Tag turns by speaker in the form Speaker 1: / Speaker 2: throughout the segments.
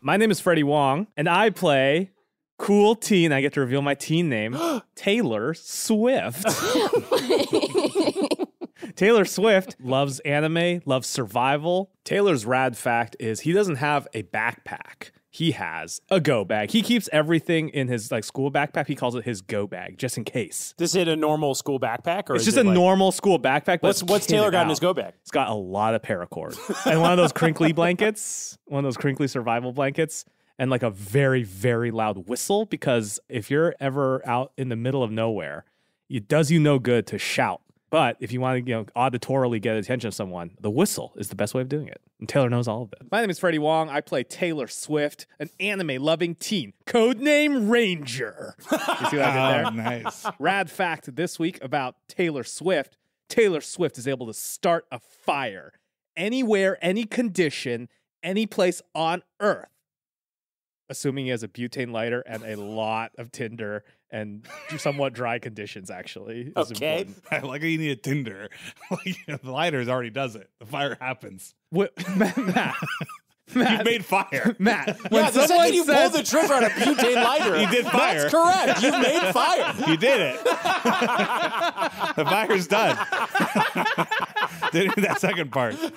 Speaker 1: My name is Freddie Wong, and I play cool teen. I get to reveal my teen name, Taylor Swift. Taylor Swift loves anime, loves survival. Taylor's rad fact is he doesn't have a backpack. He has a go bag. He keeps everything in his school backpack. He calls it his go bag, just in case.
Speaker 2: Is it a normal school backpack, or
Speaker 1: it's just a normal school backpack? But
Speaker 2: what's Taylor got in his go bag?
Speaker 1: It's got a lot of paracord and one of those crinkly blankets, one of those crinkly survival blankets, and like a very, very loud whistle. Because if you're ever out in the middle of nowhere, it does you no good to shout. But if you want to, auditorily get attention of someone, the whistle is the best way of doing it. And Taylor knows all of it. My name is Freddie Wong. I play Taylor Swift, an anime-loving teen. Codename Ranger. You see what I did there?
Speaker 3: Nice.
Speaker 1: Rad fact this week about Taylor Swift. Taylor Swift is able to start a fire anywhere, any condition, any place on Earth. Assuming he has a butane lighter and a lot of tinder and somewhat dry conditions, actually.
Speaker 2: Okay.
Speaker 3: I like how you need a Tinder. The lighters already does it. The fire happens.
Speaker 1: What, Matt,
Speaker 3: You've made fire.
Speaker 1: Matt.
Speaker 2: Yeah, the second you pulled the trigger on a butane lighter,
Speaker 3: you did fire.
Speaker 2: That's correct. You've made fire.
Speaker 3: You did it. The fire's done. Didn't do that second part.
Speaker 4: So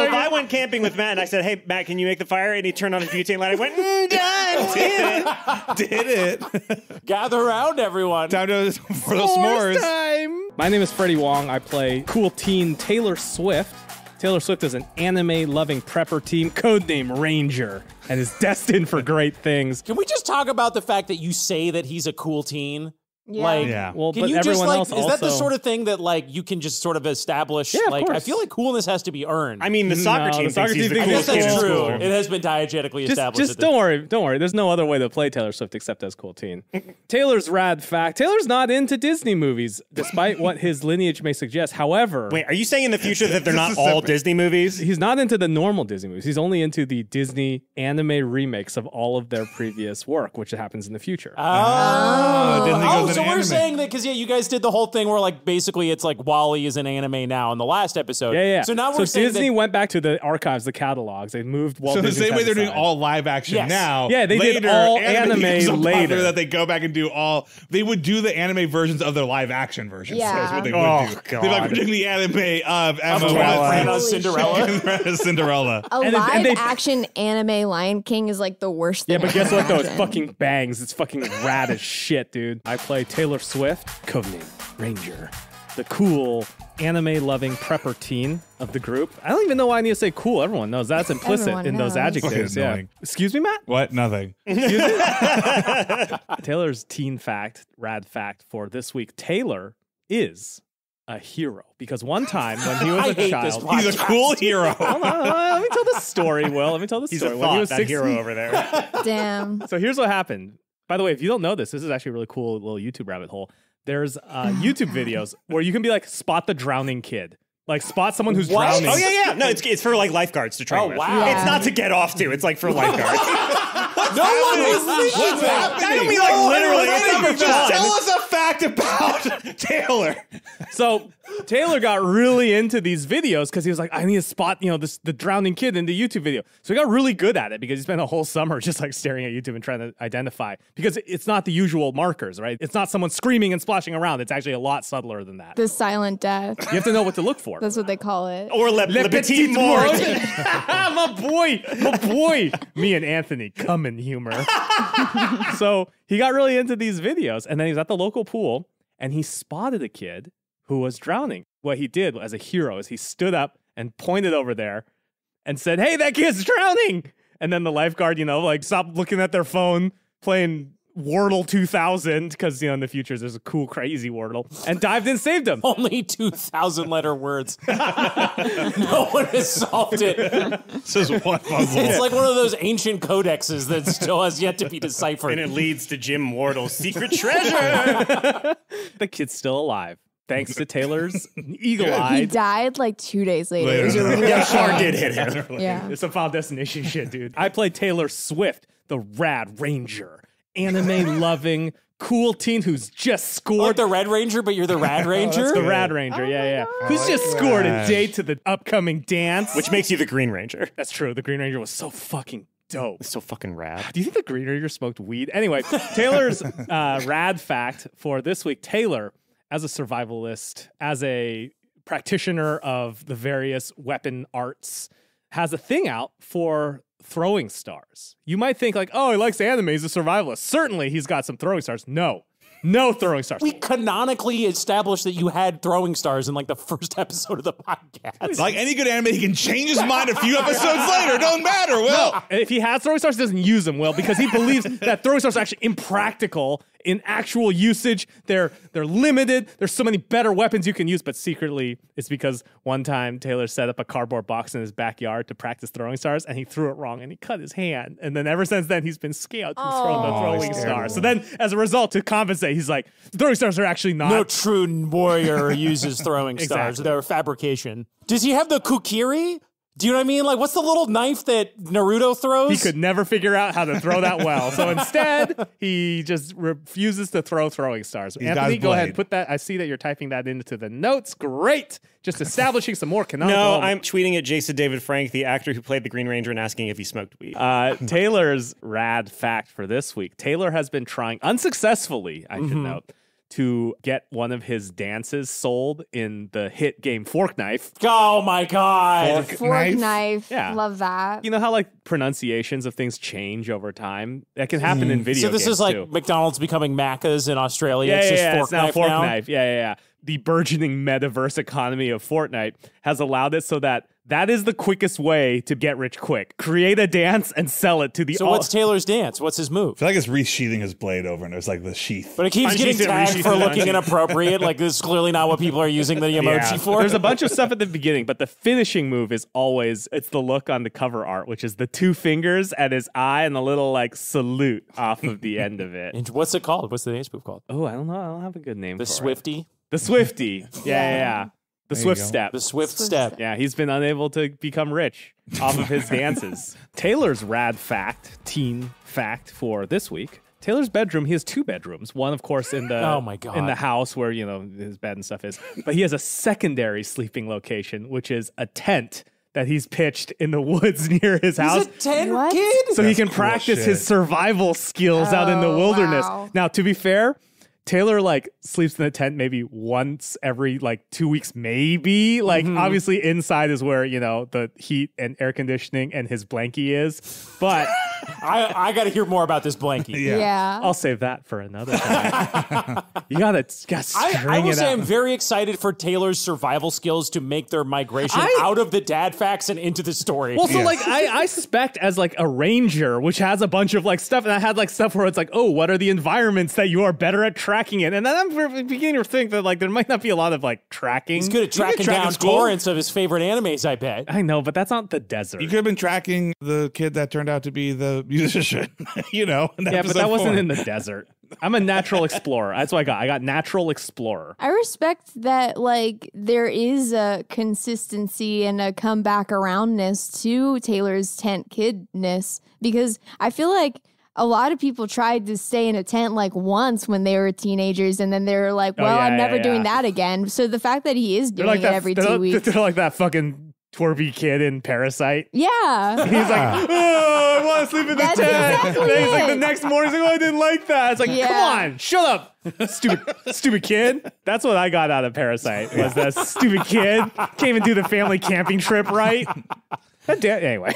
Speaker 4: if I went camping with Matt and I said, "Hey, Matt, can you make the fire?" and he turned on his butane light, I went, "Done."
Speaker 3: Did it.
Speaker 2: Gather around, everyone.
Speaker 3: Time to, for the s'mores.
Speaker 1: Time. My name is Freddie Wong. I play cool teen Taylor Swift. Taylor Swift is an anime-loving prepper teen, codename Ranger, and is destined for great things.
Speaker 2: Can we just talk about the fact that you say that he's a cool teen?
Speaker 5: Yeah.
Speaker 3: Yeah.
Speaker 1: Well,
Speaker 2: Can
Speaker 1: but
Speaker 2: you just
Speaker 1: everyone else
Speaker 2: is that the
Speaker 1: also-
Speaker 2: sort of thing that you can just sort of establish?
Speaker 1: Yeah, of
Speaker 2: I
Speaker 1: course.
Speaker 2: feel like coolness has to be earned.
Speaker 4: I mean, the soccer
Speaker 1: No,
Speaker 4: team
Speaker 1: the soccer
Speaker 4: thinks he's
Speaker 1: team
Speaker 4: the
Speaker 1: thinks
Speaker 2: I guess
Speaker 4: coolest kid in
Speaker 2: that's true.
Speaker 4: school.
Speaker 2: It has been diegetically established.
Speaker 1: Just don't worry. There's no other way to play Taylor Swift except as cool teen. Taylor's rad fact. Taylor's not into Disney movies, despite what his lineage may suggest. However,
Speaker 4: Wait, are you saying in the future that they're not all Disney movies?
Speaker 1: he's not into the normal Disney movies. He's only into the Disney anime remakes of all of their previous work, which happens in the future.
Speaker 3: Disney goes
Speaker 2: So
Speaker 3: into
Speaker 2: we're
Speaker 3: anime.
Speaker 2: saying that because you guys did the whole thing where basically it's like Wall-E is an anime now in the last episode.
Speaker 1: Yeah.
Speaker 2: So now we're saying
Speaker 1: Disney
Speaker 2: that,
Speaker 1: went back to the archives, the catalogs. They moved Walt
Speaker 3: So the
Speaker 1: Disney's
Speaker 3: same way
Speaker 1: head
Speaker 3: they're doing
Speaker 1: aside.
Speaker 3: all live action
Speaker 2: Yes.
Speaker 3: now.
Speaker 1: Yeah, they did
Speaker 3: later,
Speaker 1: all anime
Speaker 3: becomes so popular
Speaker 1: later.
Speaker 3: that they go back and do all. They would do the anime versions of their live action versions.
Speaker 5: Yeah.
Speaker 3: That's what they would
Speaker 4: Oh,
Speaker 3: do.
Speaker 4: God.
Speaker 3: They're like, we're doing the anime of Emma
Speaker 2: Fran
Speaker 3: Watson.
Speaker 2: Cinderella.
Speaker 3: Cinderella.
Speaker 5: A
Speaker 1: And
Speaker 5: live
Speaker 1: they-
Speaker 5: action anime Lion King is like the worst thing.
Speaker 1: Yeah, but guess what though? It's
Speaker 5: It's
Speaker 1: fucking bangs. It's fucking rad as shit, dude. I play Taylor Swift, codename Ranger, the cool anime-loving prepper teen of the group. I don't even know why I need to say cool. Everyone knows that's implicit
Speaker 5: Everyone
Speaker 1: in those
Speaker 5: knows.
Speaker 1: adjectives.
Speaker 3: Fucking
Speaker 1: Yeah.
Speaker 3: annoying.
Speaker 1: Excuse me, Matt?
Speaker 3: What? Nothing.
Speaker 1: Taylor's teen fact, rad fact for this week. Taylor is a hero because one time when he was
Speaker 2: I
Speaker 1: a
Speaker 2: hate
Speaker 1: child,
Speaker 2: this podcast.
Speaker 3: He's a cool hero.
Speaker 1: Let me tell the story, Will. Let me tell the
Speaker 4: He's
Speaker 1: story.
Speaker 4: a
Speaker 1: When he
Speaker 4: thought,
Speaker 1: was
Speaker 4: that
Speaker 1: 16
Speaker 4: hero over there.
Speaker 5: Damn.
Speaker 1: So here's what happened. By the way, if you don't know this is actually a really cool little YouTube rabbit hole. There's YouTube videos where you can be like, spot the drowning kid. Like, spot someone who's
Speaker 2: What?
Speaker 1: drowning.
Speaker 4: Oh, yeah. No, it's for lifeguards to train
Speaker 2: Oh,
Speaker 4: with.
Speaker 2: wow.
Speaker 4: It's not to get off to. It's like for lifeguards.
Speaker 2: No one was thinking
Speaker 3: What's
Speaker 2: that.
Speaker 4: I don't mean like literally. It's not for
Speaker 3: Just tell
Speaker 4: fun.
Speaker 3: us a fact about Taylor.
Speaker 1: So Taylor got really into these videos because he was like, I need to spot, the drowning kid in the YouTube video. So he got really good at it because he spent a whole summer just like staring at YouTube and trying to identify, because it's not the usual markers, right? It's not someone screaming and splashing around. It's actually a lot subtler than that.
Speaker 5: The silent death.
Speaker 1: You have to know what to look for.
Speaker 5: That's what they call it.
Speaker 4: Or Le Petit Mort.
Speaker 1: my boy. Me and Anthony come in humor. So he got really into these videos, and then he was at the local pool, and he spotted a kid who was drowning. What he did as a hero is he stood up and pointed over there and said, "Hey, that kid's drowning." And then the lifeguard, stopped looking at their phone, playing Wordle 2000, because, in the future there's a cool, crazy Wordle, and dived in and saved him.
Speaker 2: Only 2,000 letter words. No one has solved it.
Speaker 3: This is one puzzle.
Speaker 2: It's like one of those ancient codexes that still has yet to be deciphered.
Speaker 4: And it leads to Jim Wardle's secret treasure.
Speaker 1: The kid's still alive, thanks to Taylor's
Speaker 5: He
Speaker 1: eagle-eyed.
Speaker 5: died like 2 days later. It was a
Speaker 3: Later.
Speaker 5: real
Speaker 4: Yeah, car
Speaker 5: shame.
Speaker 4: did hit him.
Speaker 5: Yeah.
Speaker 1: It's some Final Destination shit, dude. I play Taylor Swift, the rad ranger, anime-loving, cool teen who's just
Speaker 2: Like
Speaker 1: scored
Speaker 2: the Red Ranger, but you're the Rad Ranger?
Speaker 1: the Rad Ranger, yeah. Who's just scored a date to the upcoming dance.
Speaker 4: Which makes you the Green Ranger.
Speaker 1: That's true. The Green Ranger was so fucking dope.
Speaker 4: It's so fucking rad.
Speaker 1: Do you think the Green Ranger smoked weed? Anyway, Taylor's rad fact for this week. Taylor, as a survivalist, as a practitioner of the various weapon arts, has a thing out for throwing stars. You might think like, oh, he likes anime, he's a survivalist. Certainly he's got some throwing stars. No throwing stars.
Speaker 2: We canonically established that you had throwing stars in like the first episode of the podcast.
Speaker 3: Like any good anime, he can change his mind a few episodes later. Don't matter, Will.
Speaker 1: No, if he has throwing stars, he doesn't use them, Will, because he believes that throwing stars are actually impractical in actual usage. They're limited. There's so many better weapons you can use, but secretly it's because one time Taylor set up a cardboard box in his backyard to practice throwing stars, and he threw it wrong, and he cut his hand. And then ever since then, he's been scared to throw the throwing stars. So then, as a result, to compensate, he's like, throwing stars are actually not.
Speaker 2: No true warrior uses throwing stars.
Speaker 1: Exactly.
Speaker 2: They're fabrication. Does he have the kukiri? Do you know what I mean? Like, what's the little knife that Naruto throws?
Speaker 1: He could never figure out how to throw that well. So instead, he just refuses to throw throwing stars.
Speaker 3: He's got
Speaker 1: Anthony,
Speaker 3: his
Speaker 1: go ahead,
Speaker 3: blade.
Speaker 1: put that. I see that you're typing that into the notes. Great. Just establishing some more canonical.
Speaker 4: No, I'm tweeting at Jason David Frank, the actor who played the Green Ranger, and asking if he smoked weed.
Speaker 1: Taylor's rad fact for this week. Taylor has been trying unsuccessfully, I should note, to get one of his dances sold in the hit game Fork Knife.
Speaker 2: Oh my God.
Speaker 5: Fork knife.
Speaker 1: Yeah.
Speaker 5: Love that.
Speaker 1: You know how like pronunciations of things change over time? That can happen in video
Speaker 2: So this
Speaker 1: games
Speaker 2: is like
Speaker 1: too.
Speaker 2: McDonald's becoming Macca's in Australia.
Speaker 1: Yeah,
Speaker 2: It's just fork
Speaker 1: it's now
Speaker 2: knife
Speaker 1: Fork
Speaker 2: now.
Speaker 1: Knife. Yeah. The burgeoning metaverse economy of Fortnite has allowed it so that is the quickest way to get rich quick. Create a dance and sell it to the
Speaker 2: So what's Taylor's dance? What's his move?
Speaker 3: I feel like it's resheathing his blade over, and there's like the sheath.
Speaker 2: But it keeps
Speaker 4: Punchies
Speaker 2: getting
Speaker 4: and
Speaker 2: tagged
Speaker 4: resheaths
Speaker 2: for
Speaker 4: and
Speaker 2: looking
Speaker 4: punchies.
Speaker 2: inappropriate. Like, this is clearly not what people are using the emoji for.
Speaker 1: There's a bunch of stuff at the beginning, but the finishing move is always, it's the look on the cover art, which is the two fingers at his eye and the little like salute off of the end of it.
Speaker 2: And what's it called? What's the dance move called?
Speaker 1: Oh, I don't know. I don't have a good name
Speaker 2: The
Speaker 1: for it.
Speaker 2: Swifty?
Speaker 1: The Swifty. Yeah. The
Speaker 3: There you
Speaker 1: Swift
Speaker 3: go.
Speaker 1: Step.
Speaker 2: The Swift
Speaker 5: Swift
Speaker 2: Step.
Speaker 5: Step.
Speaker 1: Yeah, he's been unable to become rich off of his dances. Taylor's rad fact, teen fact for this week. Taylor's bedroom, he has two bedrooms. One, of course, in the
Speaker 2: Oh my God.
Speaker 1: in the house where, you know, his bed and stuff is. But he has a secondary sleeping location, which is a tent that he's pitched in the woods near his house.
Speaker 2: He's a 10
Speaker 5: What?
Speaker 2: kid?
Speaker 1: So he
Speaker 3: That's
Speaker 1: can
Speaker 3: cool
Speaker 1: practice
Speaker 3: shit.
Speaker 1: his survival skills out in the
Speaker 5: Oh,
Speaker 1: wilderness.
Speaker 5: wow.
Speaker 1: Now, to be fair, Taylor like sleeps in the tent maybe once every like 2 weeks, maybe. Like obviously inside is where, you know, the heat and air conditioning and his blankie is. But
Speaker 2: I got to hear more about this blankie.
Speaker 5: Yeah.
Speaker 1: I'll save that for another time. you gotta string
Speaker 2: I will
Speaker 1: it
Speaker 2: say
Speaker 1: out.
Speaker 2: I'm very excited for Taylor's survival skills to make their migration
Speaker 1: I-
Speaker 2: out of the dad facts and into the story.
Speaker 1: Well, so like I suspect as like a ranger, which has a bunch of like stuff, and I had like stuff where it's like, oh, what are the environments that you are better at tracking in? And then I'm beginning to think that like there might not be a lot of like tracking.
Speaker 2: He's good at tracking
Speaker 3: track
Speaker 2: down
Speaker 3: in school.
Speaker 2: torrents of his favorite animes, I bet.
Speaker 1: I know, but that's not the desert.
Speaker 3: You could have been tracking the kid that turned out to be the musician, you know? in
Speaker 1: Yeah, but
Speaker 3: episode
Speaker 1: that wasn't
Speaker 3: 4.
Speaker 1: in the desert. I'm a natural explorer. That's what I got. I got natural explorer.
Speaker 5: I respect that, like, there is a consistency and a comeback aroundness to Taylor's tent kidness, because I feel like a lot of people tried to stay in a tent like once when they were teenagers, and then they were like, well,
Speaker 1: yeah,
Speaker 5: I'm never
Speaker 1: yeah.
Speaker 5: doing that again. So the fact that he is
Speaker 1: They're
Speaker 5: doing
Speaker 1: like
Speaker 5: it
Speaker 1: that.
Speaker 5: every
Speaker 1: they're,
Speaker 5: 2 weeks.
Speaker 1: they're like that fucking twerpy kid in Parasite.
Speaker 5: Yeah.
Speaker 1: He's like, oh, I want to sleep in the
Speaker 5: That's
Speaker 1: tent.
Speaker 5: exactly
Speaker 1: And then he's like,
Speaker 5: it.
Speaker 1: the next morning, he's like, oh, I didn't like that. It's like,
Speaker 5: Yeah.
Speaker 1: come on, shut up, stupid kid. That's what I got out of Parasite, was that stupid kid. Can't even do the family camping trip right. Anyway,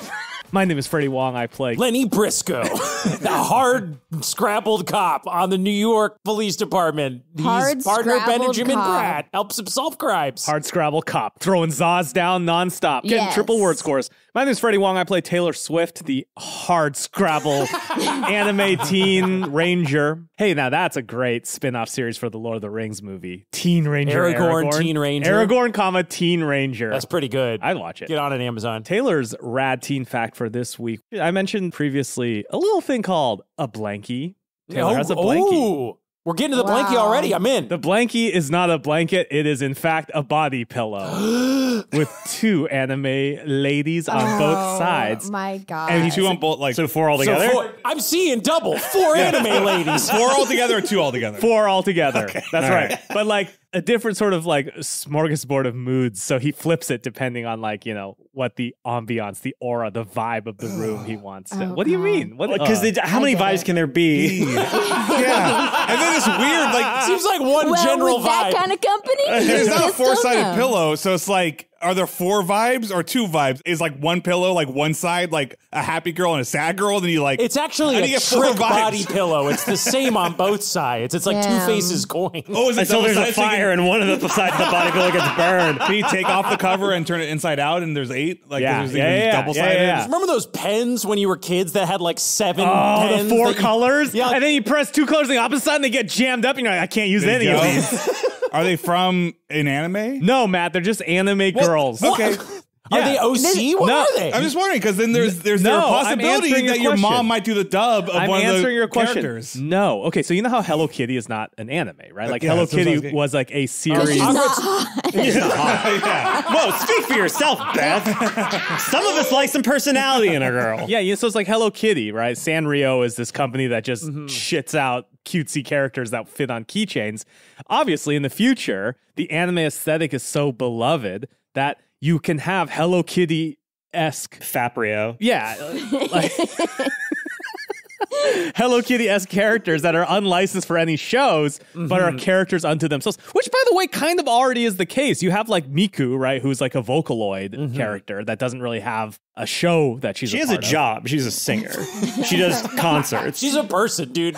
Speaker 1: my name is Freddie Wong. I play
Speaker 2: Lenny Briscoe, the hard scrabbled cop on the New York Police Department. He's
Speaker 5: Hard
Speaker 2: partner
Speaker 5: scrabbled
Speaker 2: Benjamin
Speaker 5: cop.
Speaker 2: Pratt, helps him solve crimes.
Speaker 1: Hard Scrabble cop, throwing Zaws down nonstop, getting
Speaker 5: Yes.
Speaker 1: triple word scores. My name is Freddie Wong. I play Taylor Swift, the hard Scrabble anime teen ranger. Hey, now that's a great spin-off series for the Lord of the Rings movie. Teen Ranger
Speaker 2: Aragorn, Teen Ranger.
Speaker 1: Aragorn, comma, Teen Ranger.
Speaker 2: That's pretty good.
Speaker 1: I'd watch it.
Speaker 2: Get on it, Amazon.
Speaker 1: Taylor's rad teen fact for this week. I mentioned previously a little thing called a blankie. Taylor has a blankie.
Speaker 2: Ooh, we're getting to the blankie
Speaker 5: Wow.
Speaker 2: already. I'm in.
Speaker 1: The blankie is not a blanket. It is, in fact, a body pillow with two anime ladies on both sides.
Speaker 5: Oh my God.
Speaker 3: And two on both, like,
Speaker 4: So 4 altogether?
Speaker 2: I'm seeing double. 4 anime ladies.
Speaker 3: 4 altogether or 2 altogether?
Speaker 1: Four altogether. That's right. But like a different sort of like smorgasbord of moods. So he flips it depending on like, what the ambiance, the aura, the vibe of the room he wants. What do you mean?
Speaker 4: Because how many vibes can there be?
Speaker 3: Yeah. And then it's weird. Like,
Speaker 2: Seems like one general
Speaker 5: with that
Speaker 2: vibe.
Speaker 5: kind of company,
Speaker 3: it's not a
Speaker 5: just don't
Speaker 3: four-sided
Speaker 5: know.
Speaker 3: pillow, so it's like, are there 4 vibes or 2 vibes? Is like one pillow, like one side, like a happy girl and a sad girl, and then you like.
Speaker 2: It's actually
Speaker 3: how do
Speaker 2: a
Speaker 3: you get 4
Speaker 2: trick
Speaker 3: vibes?
Speaker 2: body pillow. It's the same on both sides. It's like two
Speaker 5: Damn.
Speaker 2: faces coin.
Speaker 3: Oh, is it
Speaker 4: Until there's a
Speaker 3: double-sided? So you
Speaker 4: fire and one of the sides of the bodybuilder gets burned.
Speaker 3: Can you take off the cover and turn it inside out, and there's 8? Like,
Speaker 1: Yeah.
Speaker 3: there's
Speaker 1: Yeah.
Speaker 3: double-sided.
Speaker 1: Yeah.
Speaker 2: Remember those pens when you were kids that had like 7
Speaker 1: Oh,
Speaker 2: pens?
Speaker 1: the 4
Speaker 2: that you-
Speaker 1: colors?
Speaker 2: Yeah.
Speaker 1: And then you press 2 colors on the opposite side and they get jammed up and you're like, I can't use any of these.
Speaker 3: Are they from an anime?
Speaker 1: No, Matt, they're just anime girls.
Speaker 3: Okay.
Speaker 2: Are they OC? What
Speaker 1: No.
Speaker 2: are they?
Speaker 3: I'm just wondering because then there's
Speaker 1: No,
Speaker 3: a
Speaker 1: I'm
Speaker 3: possibility
Speaker 1: answering your
Speaker 3: that your
Speaker 1: question.
Speaker 3: mom might do the dub of
Speaker 1: I'm
Speaker 3: one of the
Speaker 1: answering your question.
Speaker 3: characters.
Speaker 1: No. Okay, so you know how Hello Kitty is not an anime, right? Like
Speaker 3: Yeah,
Speaker 1: Hello
Speaker 3: that's what I was
Speaker 1: Kitty
Speaker 3: getting-
Speaker 1: was like a series.
Speaker 5: She's not hot.
Speaker 4: Whoa, speak for yourself, Beth. Some of us like some personality in a girl.
Speaker 1: Yeah, so it's like Hello Kitty, right? Sanrio is this company that just shits out cutesy characters that fit on keychains. Obviously, in the future, the anime aesthetic is so beloved that you can have Hello Kitty-esque.
Speaker 4: Faprio.
Speaker 1: Yeah. Like Hello Kitty-esque characters that are unlicensed for any shows, but are characters unto themselves. Which, by the way, kind of already is the case. You have like Miku, right, who's like a Vocaloid character that doesn't really have a show that she's
Speaker 4: She
Speaker 1: a
Speaker 4: has a
Speaker 1: part of.
Speaker 4: job. She's a singer. She does concerts.
Speaker 2: She's a person, dude.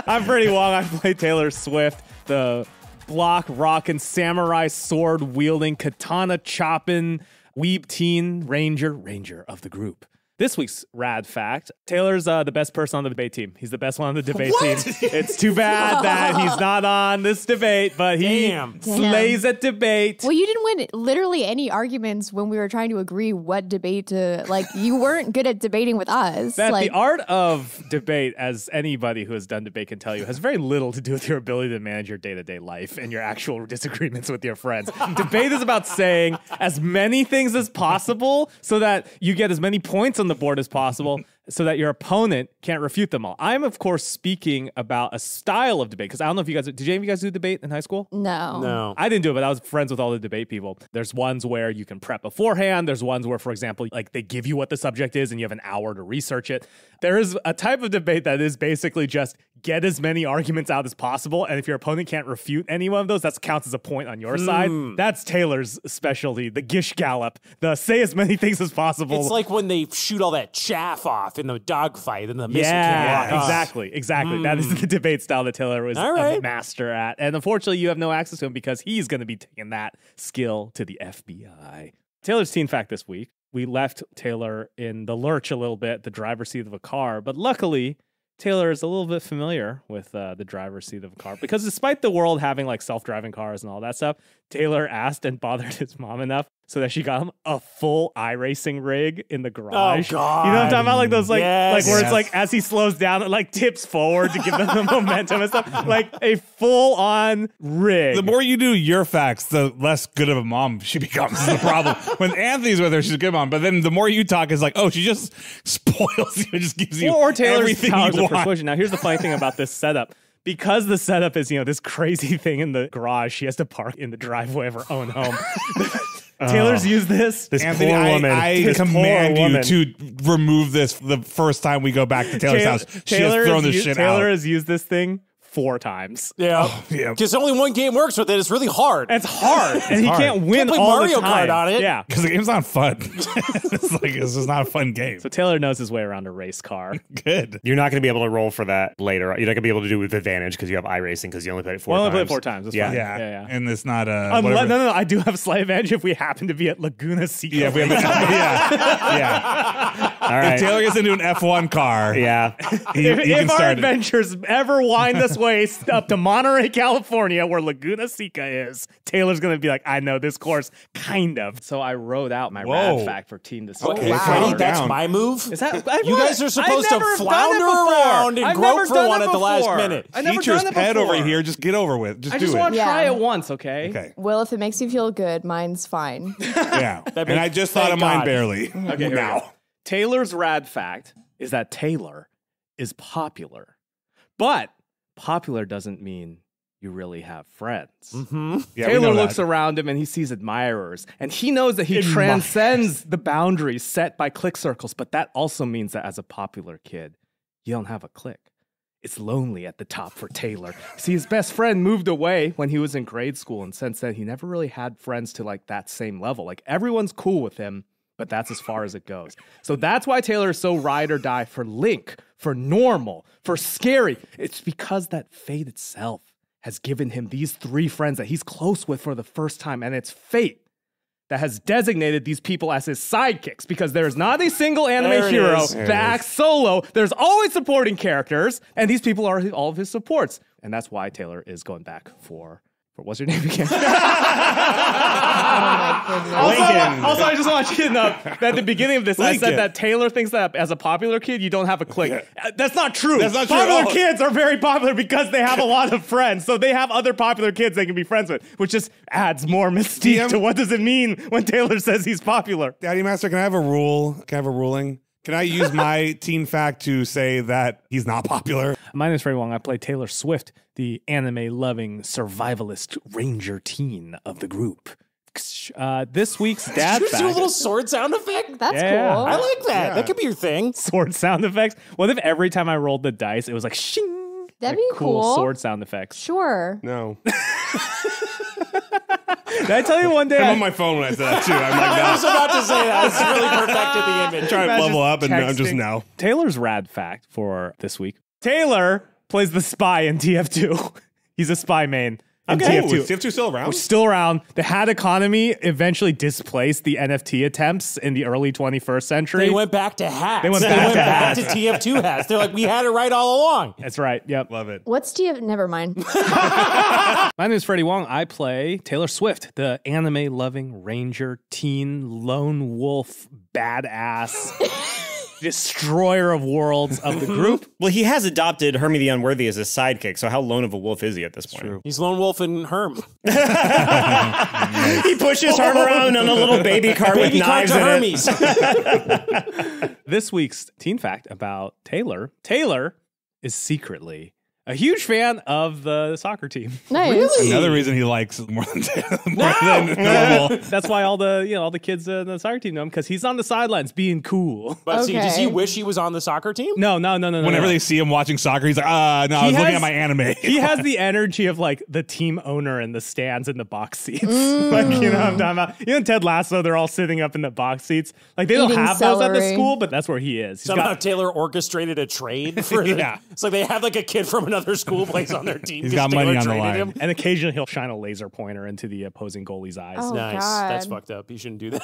Speaker 1: I'm Freddie Wong. I play Taylor Swift, the block rockin' samurai sword wielding katana chopping weeb teen ranger of the group. This week's rad fact: Taylor's the best person on the debate team. He's the best one on the debate team. It's too bad that he's not on this debate, but he
Speaker 2: Damn.
Speaker 1: slays at debate.
Speaker 5: Well, you didn't win literally any arguments when we were trying to agree what debate to like. You weren't good at debating with us.
Speaker 1: That
Speaker 5: like,
Speaker 1: the art of debate, as anybody who has done debate can tell you, has very little to do with your ability to manage your day-to-day life and your actual disagreements with your friends. Debate is about saying as many things as possible so that you get as many points on the board as possible so that your opponent can't refute them all. I'm, of course, speaking about a style of debate because I don't know if you guys, did any of you guys do debate in high school?
Speaker 5: no.
Speaker 2: No.
Speaker 1: I didn't do it, but I was friends with all the debate people. There's ones where you can prep beforehand. There's ones where, for example, like they give you what the subject is and you have an hour to research it. There is a type of debate that is basically just get as many arguments out as possible. And if your opponent can't refute any one of those, that counts as a point on your side. That's Taylor's specialty, the Gish Gallop, the say as many things as possible.
Speaker 2: It's like when they shoot all that chaff off in the dogfight and the missile can't
Speaker 1: Yeah,
Speaker 2: walk off.
Speaker 1: exactly. That is the debate style that Taylor was
Speaker 2: All
Speaker 1: a
Speaker 2: right.
Speaker 1: master at. And unfortunately, you have no access to him because he's going to be taking that skill to the FBI. Taylor's teen fact this week. We left Taylor in the lurch a little bit, the driver's seat of a car. But luckily, Taylor is a little bit familiar with the driver's seat of a car because despite the world having like self-driving cars and all that stuff, Taylor asked and bothered his mom enough so that she got him a full iRacing rig in the garage.
Speaker 2: God.
Speaker 1: You know what I'm talking about? Like those like
Speaker 2: Yes.
Speaker 1: where it's like as he slows down, it like tips forward to give them the momentum and stuff. Like a full-on rig.
Speaker 3: The more you do your facts, the less good of a mom she becomes. Is the problem. When Anthony's with her, she's a good mom. But then the more you talk, it's like, oh, she just spoils you and just gives you
Speaker 1: or Taylor's
Speaker 3: everything
Speaker 1: powers
Speaker 3: you
Speaker 1: of
Speaker 3: want.
Speaker 1: persuasion. Now, here's the funny thing about this setup. Because the setup is, this crazy thing in the garage, she has to park in the driveway of her own home. Taylor's used this.
Speaker 4: This
Speaker 3: Anthony,
Speaker 4: poor woman.
Speaker 3: I
Speaker 4: This poor
Speaker 3: command you
Speaker 4: woman.
Speaker 3: to remove this the first time we go back to Taylor's house. She has thrown this shit
Speaker 1: Taylor
Speaker 3: out.
Speaker 1: has used this thing 4 times.
Speaker 2: Yeah.
Speaker 3: yeah.
Speaker 2: Because only one game works with it. It's really hard.
Speaker 1: It's hard, and he
Speaker 3: hard.
Speaker 1: can't win
Speaker 2: Can't play
Speaker 1: all
Speaker 2: Mario
Speaker 1: the time.
Speaker 2: Kart on it.
Speaker 1: Yeah.
Speaker 3: Because the game's not fun. It's just not a fun game.
Speaker 1: So Taylor knows his way around a race car.
Speaker 3: Good.
Speaker 4: You're not going to be able to roll for that later. You're not going to be able to do it with advantage because you have iRacing because you only played it 4
Speaker 1: Well, I
Speaker 4: times.
Speaker 1: only played it 4 times. That's
Speaker 4: Yeah.
Speaker 1: fine.
Speaker 3: Yeah.
Speaker 1: Yeah.
Speaker 3: And it's not a.
Speaker 1: No,
Speaker 3: whatever.
Speaker 1: no. I do have a slight advantage if we happen to be at Laguna Seca.
Speaker 3: Yeah, if we have yeah.
Speaker 4: All right.
Speaker 3: If Taylor gets into an F1 car,
Speaker 4: Yeah.
Speaker 3: he
Speaker 1: If
Speaker 3: can
Speaker 1: our
Speaker 3: start it.
Speaker 1: adventures ever wind this way up to Monterey, California, where Laguna Seca is, Taylor's going to be like, I know this course, kind of. So I wrote out my
Speaker 3: Whoa.
Speaker 1: rad fact for Teen this
Speaker 3: Okay,
Speaker 1: week.
Speaker 3: calm
Speaker 2: Freddie, that's
Speaker 3: down.
Speaker 2: my move.
Speaker 1: Is that,
Speaker 2: You guys are supposed to flounder around and grope for one at the last minute.
Speaker 3: Teacher's pet over here. Just get over with. Just
Speaker 1: I
Speaker 3: do
Speaker 1: just
Speaker 3: it.
Speaker 1: want to try
Speaker 5: Yeah.
Speaker 1: it once, okay?
Speaker 3: Okay.
Speaker 5: Well, if it makes you feel good, mine's fine.
Speaker 3: Yeah. And I just thought of
Speaker 2: thank
Speaker 3: mine
Speaker 2: God.
Speaker 3: barely.
Speaker 1: Okay, here we
Speaker 3: now.
Speaker 1: go. Taylor's rad fact is that Taylor is popular. But popular doesn't mean you really have friends.
Speaker 3: Yeah, we
Speaker 1: Taylor
Speaker 3: know
Speaker 1: looks
Speaker 3: that.
Speaker 1: around him and he sees admirers, and he knows that he transcends the boundaries set by clique circles, but that also means that as a popular kid, you don't have a clique. It's lonely at the top for Taylor. See, his best friend moved away when he was in grade school, and since then, he never really had friends to like that same level. Like, everyone's cool with him, but that's as far as it goes. So that's why Taylor is so ride or die for Link, for Normal, for Scary. It's because that fate itself has given him these 3 friends that he's close with for the first time, and it's fate that has designated these people as his sidekicks, because there's not a single anime hero that acts solo. There's always supporting characters, and these people are all of his supports. And that's why Taylor is going back for what's your name again?
Speaker 5: Lincoln.
Speaker 1: Also, I just want you to know that at the beginning of this, I said that Taylor thinks that as a popular kid, you don't have a clique. That's not true.
Speaker 3: That's not true.
Speaker 1: Popular kids are very popular because they have a lot of friends. So they have other popular kids they can be friends with, which just adds more mystique to what does it mean when Taylor says he's popular.
Speaker 6: Daddy Master, can I have a rule? Can I have a ruling? Can I use my teen fact to say that he's not popular?
Speaker 1: My name is Freddie Wong. I play Taylor Swift, the anime-loving survivalist ranger teen of the group. This week's dad
Speaker 2: Did you
Speaker 1: fact.
Speaker 2: do a little sword sound effect?
Speaker 5: That's
Speaker 1: Yeah.
Speaker 5: cool.
Speaker 2: I like that. That could be your thing.
Speaker 1: Sword sound effects. What if every time I rolled the dice, it was like shing?
Speaker 5: That'd
Speaker 1: Like
Speaker 5: be cool.
Speaker 1: sword sound effects.
Speaker 5: Sure.
Speaker 6: No.
Speaker 1: Did I tell you one day?
Speaker 6: I'm on my phone when I said that too. I'm like,
Speaker 2: I was
Speaker 6: no.
Speaker 2: about to say that. It's really perfected the image.
Speaker 6: Trying to
Speaker 1: Imagine
Speaker 6: level up and I'm just
Speaker 1: texting.
Speaker 6: no.
Speaker 1: Taylor's rad fact for this week. Taylor plays the spy in TF2. He's a spy main in TF2.
Speaker 6: Is TF2 still around?
Speaker 1: We're still around. The hat economy eventually displaced the NFT attempts in the early 21st century.
Speaker 2: They went back to hats.
Speaker 1: They went back to
Speaker 2: to TF2 hats. They're like, we had it right all along.
Speaker 1: That's right. Yep.
Speaker 6: Love it.
Speaker 5: What's TF? Never mind.
Speaker 1: My name is Freddie Wong. I play Taylor Swift, the anime-loving ranger, teen, lone wolf, badass, destroyer of worlds of the group.
Speaker 4: Well, he has adopted Hermie the Unworthy as his sidekick, so how lone of a wolf is he at this point?
Speaker 2: He's Lone Wolf and Herm.
Speaker 4: He pushes Herm around on a little baby cart with
Speaker 2: Baby cart
Speaker 4: knives
Speaker 2: to
Speaker 4: in
Speaker 2: Hermes.
Speaker 1: This week's teen fact about Taylor. Taylor is secretly a huge fan of the soccer team.
Speaker 5: Nice.
Speaker 3: Another reason he likes more than normal.
Speaker 1: That's why all the kids in the soccer team know him, because he's on the sidelines being cool.
Speaker 2: But see, does he
Speaker 5: Okay.
Speaker 2: wish he was on the soccer team?
Speaker 1: No.
Speaker 3: Whenever they see him watching soccer, he's like, no, I was looking at my anime.
Speaker 1: He has the energy of like the team owner in the stands in the box seats. Like, you know what I'm talking about? You know, in Ted Lasso, they're all sitting up in the box seats. Like, they don't
Speaker 5: Eating
Speaker 1: have those at the
Speaker 5: celery.
Speaker 1: school, but that's where he is. He's
Speaker 2: Somehow
Speaker 1: got-
Speaker 2: Taylor orchestrated a trade for
Speaker 1: Yeah.
Speaker 2: It's like they have like a kid from another school plays on their team.
Speaker 3: He's
Speaker 2: 'cause
Speaker 3: got money
Speaker 2: Taylor
Speaker 3: on the
Speaker 2: traded
Speaker 3: line.
Speaker 2: him.
Speaker 1: and occasionally he'll shine a laser pointer into the opposing goalie's eyes.
Speaker 5: Oh,
Speaker 2: Nice.
Speaker 5: God.
Speaker 2: That's fucked up. You shouldn't do that.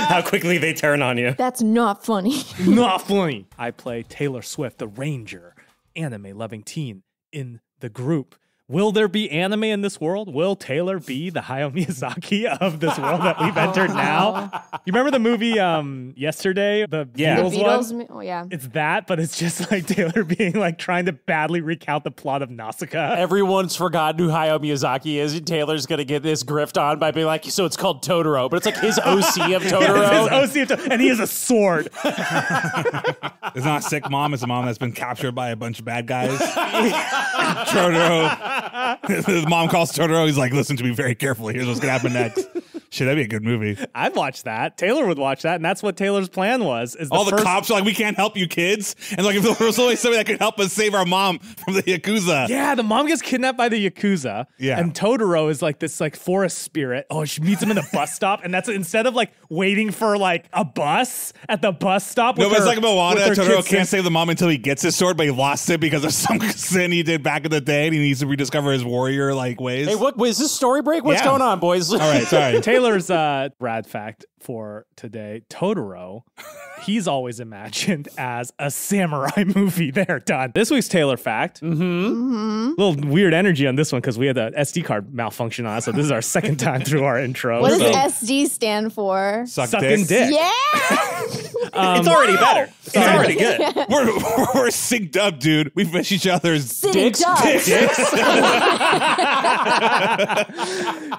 Speaker 4: How quickly they turn on you.
Speaker 5: That's not funny.
Speaker 1: Not funny. I play Taylor Swift, the ranger, anime-loving teen in the group. Will there be anime in this world? Will Taylor be the Hayao Miyazaki of this world that we've entered now? You remember the movie Yesterday? The Beatles,
Speaker 5: Beatles.
Speaker 1: one?
Speaker 5: Oh, yeah.
Speaker 1: It's that, but it's just like Taylor being like trying to badly recount the plot of Nausicaa.
Speaker 2: Everyone's forgotten who Hayao Miyazaki is. And Taylor's going to get this grift on by being like, so it's called Totoro. But it's like his OC of Totoro.
Speaker 1: His OC, and he has a sword.
Speaker 3: It's not a sick mom. It's a mom that's been captured by a bunch of bad guys. Totoro. His mom calls Totoro. He's like, listen to me very carefully. Here's what's going to happen next. Shit, that'd be a good movie.
Speaker 1: I'd watch that. Taylor would watch that, and that's what Taylor's plan was. Is
Speaker 3: All the
Speaker 1: first-
Speaker 3: cops are like, we can't help you kids. And like, if there was only somebody that could help us save our mom from the Yakuza.
Speaker 1: Yeah, the mom gets kidnapped by the Yakuza.
Speaker 3: Yeah.
Speaker 1: And Totoro is like this like forest spirit. Oh, she meets him in the bus stop. And that's instead of like waiting for like a bus at the bus stop.
Speaker 3: No,
Speaker 1: with
Speaker 3: but it's
Speaker 1: her-
Speaker 3: like Moana.
Speaker 1: with her
Speaker 3: Totoro
Speaker 1: kids
Speaker 3: can't save the mom until he gets his sword, but he lost it because of some sin he did back in the day, and he needs to rediscover his warrior like ways.
Speaker 2: Hey, what is this story break? What's
Speaker 3: Yeah.
Speaker 2: going on, boys?
Speaker 3: All right, sorry.
Speaker 1: Taylor's rad fact for today. Totoro, he's always imagined as a samurai movie. They're done. This week's Taylor fact. Little weird energy on this one because we had the SD card malfunction on it. So this is our second time through our intro.
Speaker 5: What does
Speaker 1: So-
Speaker 5: SD stand for?
Speaker 3: Suck
Speaker 1: Sucking dick.
Speaker 5: Yeah.
Speaker 4: It's already better. It's already good.
Speaker 6: We're synced up, dude. We fish each other's
Speaker 5: Dicks.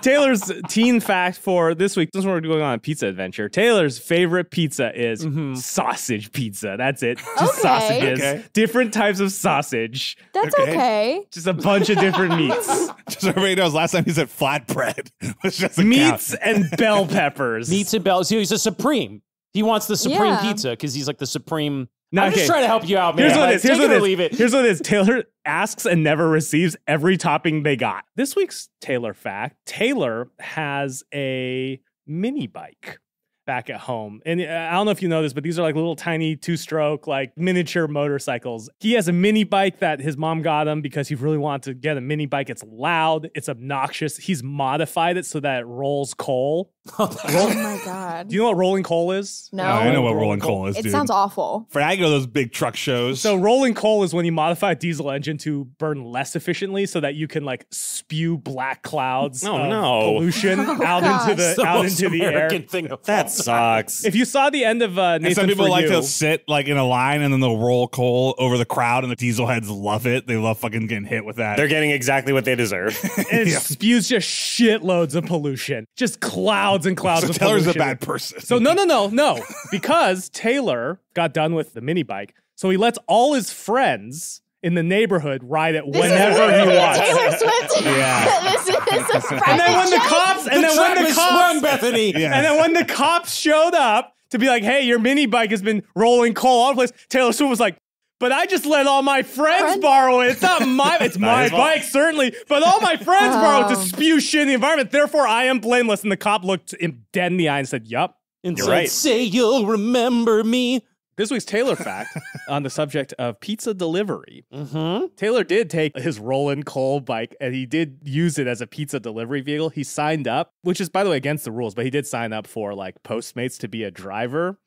Speaker 1: Taylor's teen fact for this week, since we're going on a pizza adventure, Taylor's favorite pizza is sausage pizza. That's it. Just sausages.
Speaker 6: Okay.
Speaker 1: Different types of sausage.
Speaker 5: That's okay.
Speaker 1: Just a bunch of different meats.
Speaker 6: Just so everybody knows, last time he said flatbread. Which doesn't
Speaker 1: Meats
Speaker 6: count.
Speaker 1: and bell peppers.
Speaker 2: Meats and bells. He's a supreme. He wants the supreme
Speaker 5: Yeah.
Speaker 2: pizza because he's like the supreme.
Speaker 1: No,
Speaker 2: I'm
Speaker 1: okay.
Speaker 2: just trying to help you out, man.
Speaker 1: Here's what it is. Here's
Speaker 2: Take
Speaker 1: what
Speaker 2: it
Speaker 1: it
Speaker 2: or
Speaker 1: is.
Speaker 2: leave it.
Speaker 1: Here's what it is. Taylor asks and never receives every topping they got. This week's Taylor fact, Taylor has a mini bike back at home. And I don't know if you know this, but these are like little tiny 2-stroke, like miniature motorcycles. He has a mini bike that his mom got him because he really wanted to get a mini bike. It's loud. It's obnoxious. He's modified it so that it rolls coal.
Speaker 5: Oh my God.
Speaker 1: Do you know what rolling coal is?
Speaker 5: No.
Speaker 6: I know what rolling coal is,
Speaker 5: It
Speaker 6: dude.
Speaker 5: sounds awful.
Speaker 6: For I go to those big truck shows.
Speaker 1: So rolling coal is when you modify a diesel engine to burn less efficiently so that you can like spew black clouds
Speaker 4: Oh,
Speaker 1: of
Speaker 4: no.
Speaker 1: pollution out into
Speaker 2: It's the
Speaker 1: out
Speaker 2: most
Speaker 1: into the air.
Speaker 2: American thing of all
Speaker 4: That
Speaker 2: time.
Speaker 4: sucks.
Speaker 1: If you saw the end of Nathan
Speaker 6: and some people
Speaker 1: For
Speaker 6: like
Speaker 1: You,
Speaker 6: to sit like in a line and then they'll roll coal over the crowd, and the diesel heads love it. They love fucking getting hit with that.
Speaker 4: They're getting exactly what they deserve.
Speaker 1: and it spews just shitloads of pollution, just clouds and clouds
Speaker 6: so
Speaker 1: of
Speaker 6: Taylor's
Speaker 1: pollution.
Speaker 6: a bad person.
Speaker 1: So no, because Taylor got done with the mini bike, so he lets all his friends in the neighborhood ride it whenever he wants.
Speaker 5: Taylor Swift.
Speaker 1: Yeah.
Speaker 5: This is a
Speaker 1: And then when the
Speaker 5: private
Speaker 1: cops, and then
Speaker 2: Trap
Speaker 1: when the
Speaker 2: is
Speaker 1: cops,
Speaker 2: sprung, Bethany.
Speaker 6: Yeah.
Speaker 1: and then when the cops showed up to be like, "Hey, your mini bike has been rolling coal all over the place," Taylor Swift was like, "But I just let all my friends borrow it. It's not my, it's my
Speaker 4: his fault.
Speaker 1: bike, certainly. But all my friends borrow it to spew shit in the environment. Therefore, I am blameless." And the cop looked him dead in the eye and said, "Yup."
Speaker 2: And
Speaker 4: You're
Speaker 2: said,
Speaker 4: right.
Speaker 2: say you'll remember me.
Speaker 1: This week's Taylor fact on the subject of pizza delivery.
Speaker 2: Mm-hmm.
Speaker 1: Taylor did take his rolling coal bike and he did use it as a pizza delivery vehicle. He signed up, which is, by the way, against the rules, but he did sign up for like Postmates to be a driver.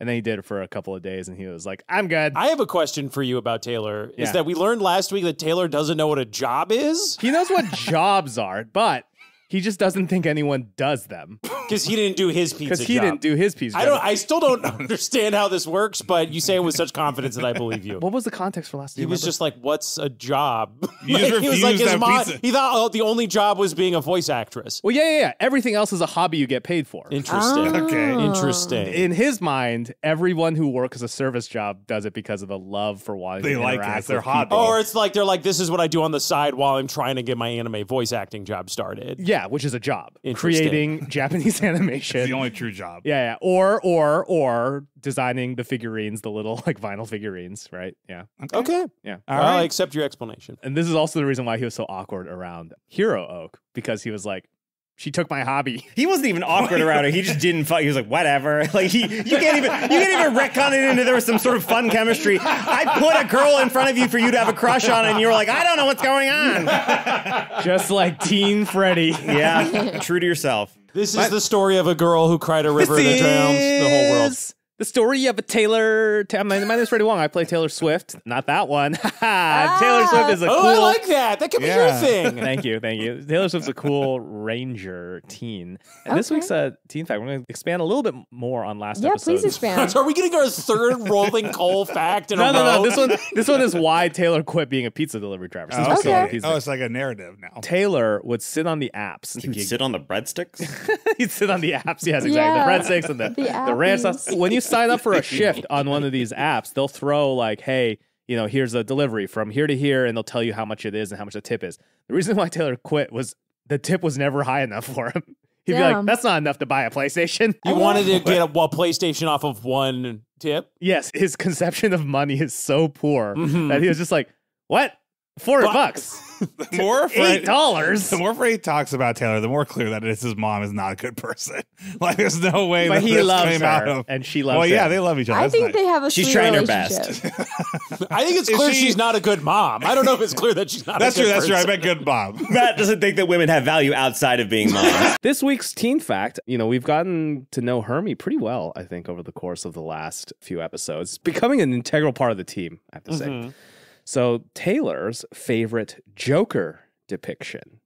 Speaker 1: And then he did it for a couple of days and he was like, "I'm good."
Speaker 2: I have a question for you about Taylor.
Speaker 1: Yeah.
Speaker 2: Is that we learned last week that Taylor doesn't know what a job is
Speaker 1: He knows what jobs are, but he just doesn't think anyone does them
Speaker 2: because he didn't do his pizza
Speaker 1: because he
Speaker 2: job.
Speaker 1: didn't do his pizza.
Speaker 2: I
Speaker 1: job.
Speaker 2: don't. I still don't understand how this works, but you say it with such confidence that I believe you.
Speaker 1: What was the context for last
Speaker 2: He
Speaker 1: week?
Speaker 2: was just like, "What's a job?"
Speaker 6: You just
Speaker 2: he was like,
Speaker 6: refused
Speaker 2: his
Speaker 6: that
Speaker 2: mom.
Speaker 6: pizza.
Speaker 2: He thought the only job was being a voice actress.
Speaker 1: Well, yeah. Everything else is a hobby you get paid for.
Speaker 2: Interesting.
Speaker 6: Okay.
Speaker 2: Interesting.
Speaker 1: In his mind, everyone who works a service job does it because of the love for wanting
Speaker 6: They
Speaker 1: to
Speaker 6: like it.
Speaker 1: interact
Speaker 6: It's their
Speaker 1: with
Speaker 6: hobby.
Speaker 1: people.
Speaker 2: Or it's like they're like, this is what I do on the side while I'm trying to get my anime voice acting job started.
Speaker 1: Yeah, which is a job.
Speaker 2: Interesting.
Speaker 1: Creating Japanese animation.
Speaker 6: It's the only true job.
Speaker 1: Yeah. Or designing the figurines, the little like vinyl figurines, right? Yeah.
Speaker 2: Okay.
Speaker 1: Yeah.
Speaker 2: I accept your explanation.
Speaker 1: And this is also the reason why he was so awkward around Hero Oak, because he was like, "She took my hobby."
Speaker 4: He wasn't even awkward around her. He just didn't fuck. He was like, whatever. Like you can't even retcon it into there was some sort of fun chemistry. I put a girl in front of you for you to have a crush on, and you were like, I don't know what's going on.
Speaker 1: Just like Teen Freddy.
Speaker 4: Yeah, true to yourself.
Speaker 2: This is the story of a girl who cried a river that drowns the whole world.
Speaker 1: The story of a Taylor. My name is Freddie Wong. I play Taylor Swift. Not that one. Taylor Swift is a
Speaker 2: Oh,
Speaker 1: cool.
Speaker 2: I like that. That could be your thing.
Speaker 1: Thank you. Taylor Swift's a cool ranger teen. And this week's teen fact, we're going to expand a little bit more on last
Speaker 5: Yeah,
Speaker 1: episode.
Speaker 5: please expand.
Speaker 2: So are we getting our third rolling coal fact in a row?
Speaker 1: No. This one is why Taylor quit being a pizza delivery driver. Since we're still on the pizza.
Speaker 6: Oh, it's like a narrative now.
Speaker 1: Taylor would sit on the apps.
Speaker 4: You sit on the breadsticks.
Speaker 1: He'd sit on the apps. Yes, exactly.
Speaker 5: Yeah.
Speaker 1: The breadsticks and the ranch
Speaker 5: appies.
Speaker 1: sauce. When you sign up for a shift on one of these apps, they'll throw like, "Hey, here's a delivery from here to here," and they'll tell you how much it is and how much the tip is. The reason why Taylor quit was the tip was never high enough for him. He'd be like,
Speaker 5: Damn.
Speaker 1: "That's not enough to buy a PlayStation."
Speaker 2: You wanted to get a PlayStation off of one tip?
Speaker 1: Yes, his conception of money is so poor that he was just like, "What? $400?
Speaker 6: The more Fred,
Speaker 1: $8?"
Speaker 6: the more Fred talks about Taylor, the more clear that it's his mom is not a good person. Like, there's no way
Speaker 1: But
Speaker 6: that
Speaker 1: he
Speaker 6: this
Speaker 1: loves
Speaker 6: came out
Speaker 1: her,
Speaker 6: of.
Speaker 1: and she loves
Speaker 6: Well, yeah,
Speaker 1: him.
Speaker 6: they love each other.
Speaker 5: I
Speaker 6: That's
Speaker 5: think
Speaker 6: nice.
Speaker 5: they have a
Speaker 4: She's
Speaker 5: sweet
Speaker 4: trying her
Speaker 5: relationship.
Speaker 4: best.
Speaker 2: I think it's clear
Speaker 6: she-
Speaker 2: she's not a good mom. I don't know if it's clear that she's not
Speaker 6: That's
Speaker 2: a good
Speaker 6: true. That's true. I
Speaker 2: person.
Speaker 6: bet good mom.
Speaker 4: Matt doesn't think that women have value outside of being moms.
Speaker 1: This week's teen fact, we've gotten to know Hermie pretty well, I think, over the course of the last few episodes. Becoming an integral part of the team, I have to say. So Taylor's favorite Joker depiction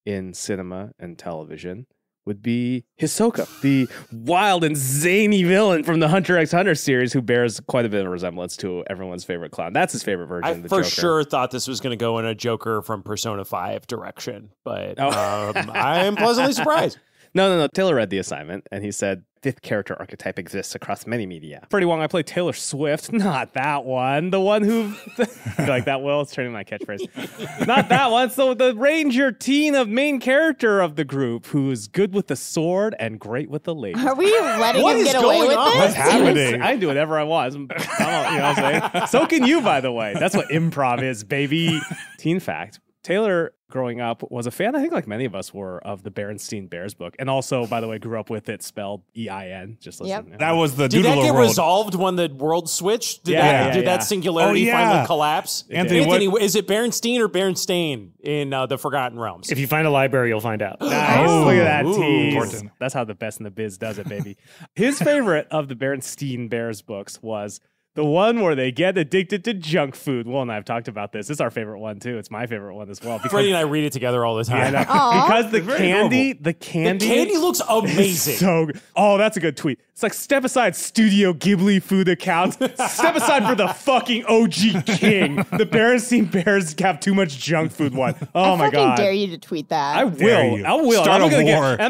Speaker 1: in cinema and television would be Hisoka, the wild and zany villain from the Hunter x Hunter series who bears quite a bit of resemblance to everyone's favorite clown. That's his favorite version
Speaker 2: I
Speaker 1: of the
Speaker 2: for
Speaker 1: Joker.
Speaker 2: sure thought this was going to go in a Joker from Persona 5 direction, but I am pleasantly surprised.
Speaker 1: No. Taylor read the assignment, and he said, fifth character archetype exists across many media. Freddie Wong, I play Taylor Swift. Not that one. The one who... you like that, Will? It's turning my catchphrase. Not that one. So the ranger teen of main character of the group who is good with the sword and great with the ladies.
Speaker 5: Are we letting
Speaker 2: What
Speaker 5: him
Speaker 2: is
Speaker 5: get away
Speaker 2: going
Speaker 5: with
Speaker 2: on?
Speaker 5: this?
Speaker 6: What's happening?
Speaker 1: I can do whatever I want. You know what I'm saying? So can you, by the way. That's what improv is, baby. Teen fact. Taylor, growing up, was a fan, I think like many of us were, of the Berenstain Bears book. And also, by the way, grew up with it spelled EIN. Just listen.
Speaker 5: Yep.
Speaker 6: That was the
Speaker 2: Did that
Speaker 6: Doodler
Speaker 2: get
Speaker 6: world.
Speaker 2: resolved when the world switched? Did
Speaker 1: Yeah,
Speaker 2: did
Speaker 1: yeah.
Speaker 2: that singularity
Speaker 6: Oh, yeah.
Speaker 2: finally collapse?
Speaker 6: Anthony, what-
Speaker 2: is it Berenstain or Berenstain in the Forgotten Realms?
Speaker 4: If you find a library, you'll find out.
Speaker 1: Nice. Look at that
Speaker 2: Ooh.
Speaker 1: tease.
Speaker 6: Important.
Speaker 1: That's how the best in the biz does it, baby. His favorite of the Berenstain Bears books was the one where they get addicted to junk food. Will and I have talked about this. It's our favorite one, too. It's my favorite one as well. Because,
Speaker 2: Freddie and I read it together all the time.
Speaker 5: Aw.
Speaker 1: because the
Speaker 6: very
Speaker 1: candy,
Speaker 2: The candy looks amazing.
Speaker 1: so good. Oh, that's a good tweet. It's like, step aside Studio Ghibli food accounts. Step aside for the fucking OG king. The Berenstain Bears have too much junk food one. Oh,
Speaker 5: I
Speaker 1: my
Speaker 5: fucking
Speaker 1: God.
Speaker 5: dare you to tweet that.
Speaker 1: I
Speaker 6: Dare
Speaker 1: will.
Speaker 6: you.
Speaker 1: I will.
Speaker 6: Start
Speaker 1: I'm
Speaker 6: a
Speaker 1: gonna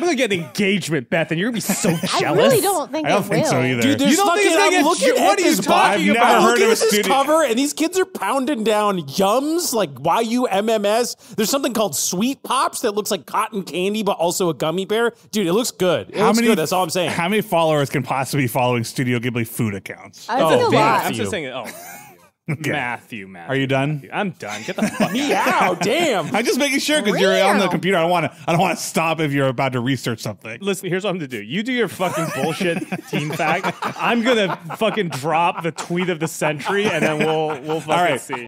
Speaker 6: war.
Speaker 1: get engagement, Beth, and you're gonna be so jealous.
Speaker 5: I really don't think
Speaker 6: I don't
Speaker 5: it
Speaker 6: think
Speaker 5: will.
Speaker 6: so either.
Speaker 2: Dude, there's
Speaker 1: You don't think it's
Speaker 2: fucking,
Speaker 1: gonna
Speaker 2: I'm
Speaker 1: get
Speaker 2: looking
Speaker 1: what
Speaker 2: at
Speaker 1: are you
Speaker 2: this book.
Speaker 1: talking
Speaker 6: I've
Speaker 1: about?
Speaker 6: never
Speaker 2: I'm
Speaker 6: heard
Speaker 2: looking
Speaker 6: of a
Speaker 2: at this
Speaker 6: studio-
Speaker 2: cover, and these kids are pounding down Yums, like YUMMS. There's something called Sweet Pops that looks like cotton candy, but also a gummy bear. Dude, it looks good. It looks good. That's all I'm saying.
Speaker 6: How many followers can possibly be following Studio Ghibli food accounts?
Speaker 5: I think a
Speaker 2: damn.
Speaker 5: lot.
Speaker 1: I'm just
Speaker 2: Matthew.
Speaker 1: saying. Matthew.
Speaker 6: Are you done?
Speaker 1: I'm done. Get the fuck out.
Speaker 2: Meow, damn.
Speaker 6: I'm just making sure because you're on the
Speaker 5: Meow.
Speaker 6: computer. I don't want to stop if you're about to research something.
Speaker 1: Listen, here's what I'm gonna do. You do your fucking bullshit team fact. I'm gonna fucking drop the tweet of the century, and then we'll fucking
Speaker 6: All right.
Speaker 1: see.